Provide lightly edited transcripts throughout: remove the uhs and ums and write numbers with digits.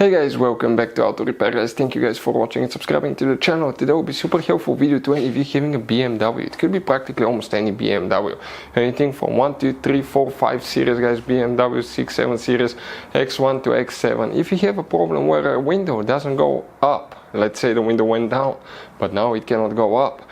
Hey guys, welcome back to Auto Repair guys. Thank you guys for watching and subscribing to the channel. Today will be super helpful video to any of you having a BMW. It could be practically almost any BMW. Anything from 1, 2, 3, 4, 5 series guys, BMW 6, 7 series, X1 to X7. If you have a problem where a window doesn't go up, let's say the window went down, but now it cannot go up.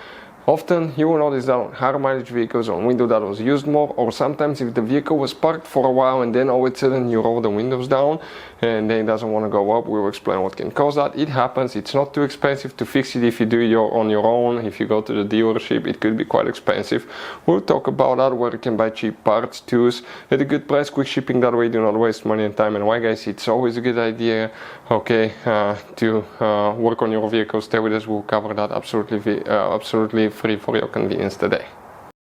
Often you will notice that on higher mileage vehicles, on window that was used more, or sometimes if the vehicle was parked for a while and then all of a sudden you roll the windows down and then it doesn't want to go up. We will explain what can cause that. It happens. It's not too expensive to fix it if you do it on your own. If you go to the dealership, it could be quite expensive. We'll talk about that, where you can buy cheap parts, tools at a good price, quick shipping. That way you do not waste money and time. And why guys, it's always a good idea, okay, to work on your vehicle. Stay with us. We'll cover that absolutely free for your convenience today.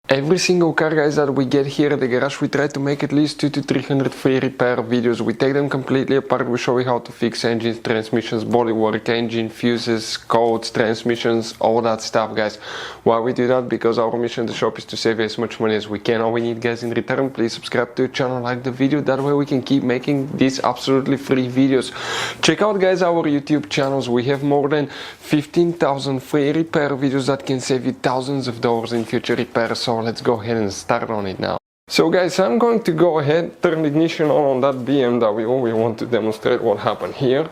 Every single car guys that we get here at the garage, we try to make at least 200 to 300 free repair videos. We take them completely apart. We show you how to fix engines, transmissions, bodywork, engine, fuses, codes, transmissions, all that stuff guys. Why we do that? Because our mission in the shop is to save you as much money as we can. All we need guys in return, please subscribe to the channel, like the video. That way we can keep making these absolutely free videos. Check out guys our YouTube channels. We have more than 15,000 free repair videos that can save you thousands of dollars in future repairs. So let's go ahead and start on it now. So guys, I'm going to go ahead, turn the ignition on that BMW. We want to demonstrate what happened here.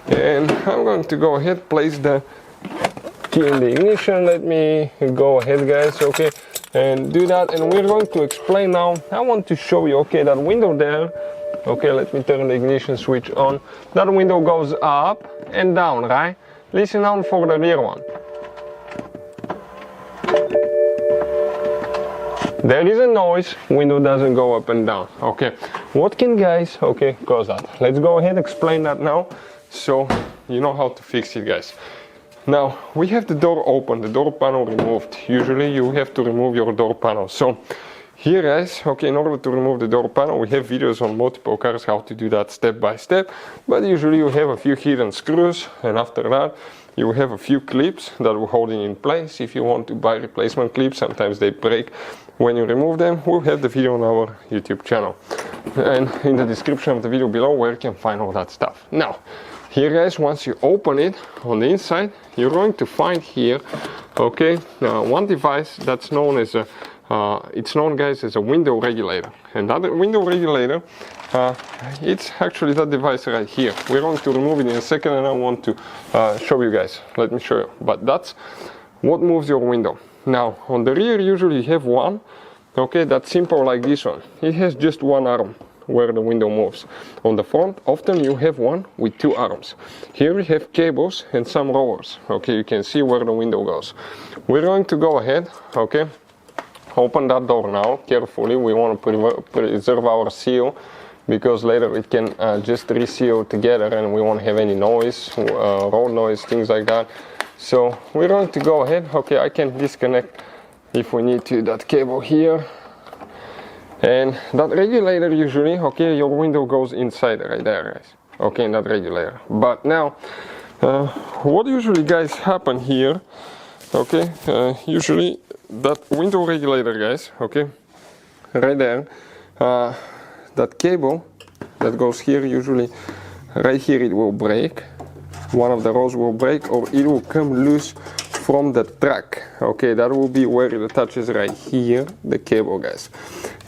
And I'm going to go ahead, place the key in the ignition. Let me go ahead guys, okay, and do that. And we're going to explain now. I want to show you, okay, that window there. Okay, let me turn the ignition switch on. That window goes up and down, right? Listen now for the rear one. There is a noise, window doesn't go up and down. Okay, what can guys, okay, cause that? Let's go ahead and explain that now, so you know how to fix it guys. Now, we have the door open, the door panel removed. Usually you have to remove your door panel. So here guys, okay, in order to remove the door panel, we have videos on multiple cars how to do that step by step. But usually you have a few hidden screws, and after that, you have a few clips that will hold it in place. If you want to buy replacement clips, sometimes they break when you remove them. We'll have the video on our YouTube channel and in the description of the video below, where you can find all that stuff. Now, here guys, once you open it on the inside, you're going to find here, okay, one device that's known as a it's known guys as a window regulator. And that window regulator, it's actually that device right here. We're going to remove it in a second, and I want to show you guys. Let me show you. But that's what moves your window. Now on the rear usually you have one, okay, that's simple like this one. It has just one arm where the window moves. On the front often you have one with two arms. Here we have cables and some rollers. Okay, you can see where the window goes. We're going to go ahead, okay, open that door now carefully. We want to preserve our seal, because later it can just reseal together and we won't have any noise, road noise, things like that. So we're going to go ahead, okay, I can disconnect if we need to that cable here. And that regulator usually, okay, your window goes inside right there guys, okay, in that regulator. But now what usually guys happen here, okay, usually that window regulator guys, okay, right there, that cable that goes here, usually right here, it will break. One of the rows will break, or it will come loose from the track. Okay, that will be where it attaches right here, the cable guys.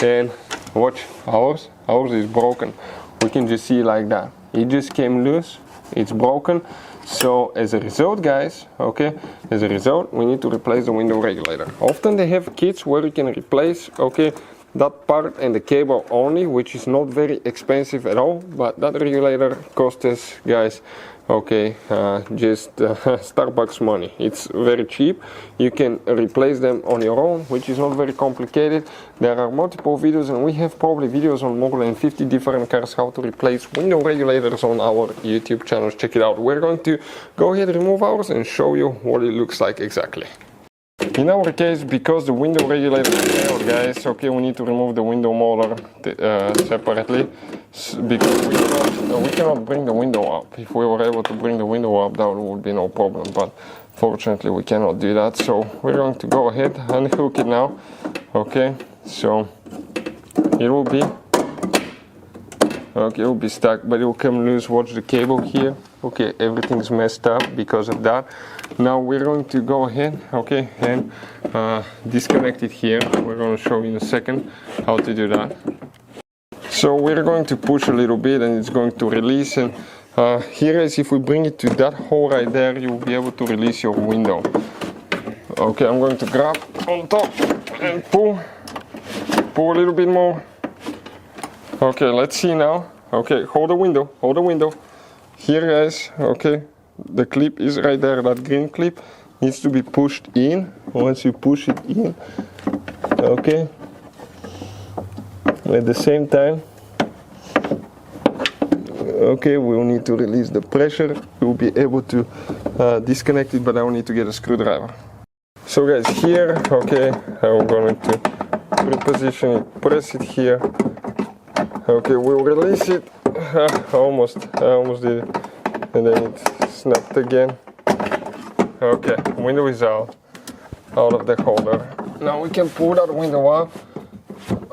And watch, ours is broken. We can just see like that. It just came loose, it's broken. So as a result guys, okay, as a result we need to replace the window regulator. Often they have kits where you can replace, okay, that part and the cable only, which is not very expensive at all. But that regulator costs us guys, okay, just Starbucks money. It's very cheap. You can replace them on your own, which is not very complicated. There are multiple videos, and we have probably videos on more than 50 different cars how to replace window regulators on our YouTube channels. Check it out. We're going to go ahead and remove ours and show you what it looks like exactly. In our case, because the window regulator failed guys, okay, we need to remove the window motor separately, because we cannot bring the window up. If we were able to bring the window up, that would be no problem, but fortunately we cannot do that. So we're going to go ahead and unhook it now, okay. So it will be Okay, it will be stuck, but it will come loose. Watch the cable here. Okay, everything's messed up because of that. Now we're going to go ahead, okay, and disconnect it here. We're going to show you in a second how to do that. So we're going to push a little bit and it's going to release, and here is, if we bring it to that hole right there, you will be able to release your window. Okay, I'm going to grab on top and pull a little bit more. Okay, let's see now. Okay, hold the window. Here guys, okay, the clip is right there, that green clip needs to be pushed in. Once you push it in, okay, at the same time, okay, we'll need to release the pressure. We'll be able to disconnect it, but I will need to get a screwdriver. So guys, here, okay, I'm going to reposition it, press it here. Okay, we'll release it. I almost did it, and then it snapped again. Okay, window is out of the holder. Now we can pull that window out.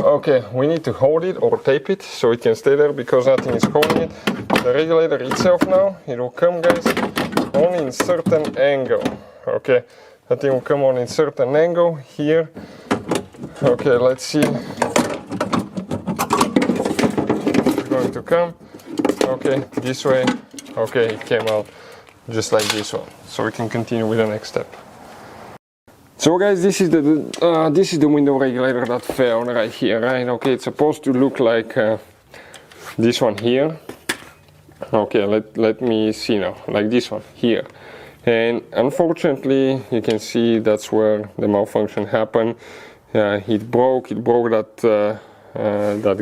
Okay, we need to hold it or tape it so it can stay there because nothing is holding it. The regulator itself now, it will come, guys, only in certain angle. Okay, that thing will come on in certain angle here. Okay, let's see. Going to come, okay, this way. Okay, it came out just like this one, so we can continue with the next step. So guys, this is the window regulator that fell right here, right? Okay, it's supposed to look like this one here. Okay, let me see now, like this one here. And unfortunately, you can see that's where the malfunction happened. It broke that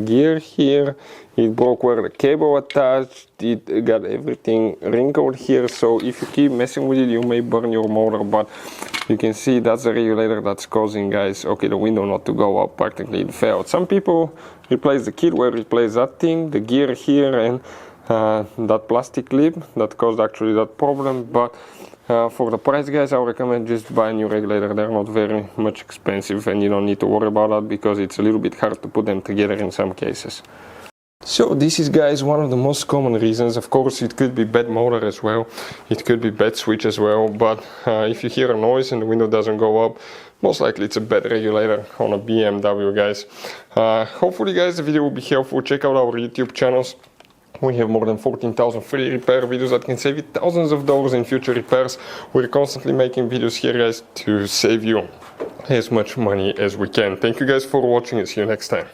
gear here. It broke where the cable attached. It got everything wrinkled here. So if you keep messing with it, you may burn your motor. But you can see that's the regulator that's causing, guys, okay, the window not to go up. Practically it failed. Some people replace the kit where replace that thing, the gear here, and that plastic clip that caused actually that problem. But for the price, guys, I would recommend just buy a new regulator. They're not very much expensive, and you don't need to worry about that because it's a little bit hard to put them together in some cases. So this is, guys, one of the most common reasons. Of course, it could be bad motor as well, it could be bad switch as well, but if you hear a noise and the window doesn't go up, most likely it's a bad regulator on a BMW, guys. Hopefully, guys, the video will be helpful. Check out our YouTube channels. We have more than 14,000 free repair videos that can save you thousands of dollars in future repairs. We're constantly making videos here, guys, to save you as much money as we can. Thank you guys for watching, and see you next time.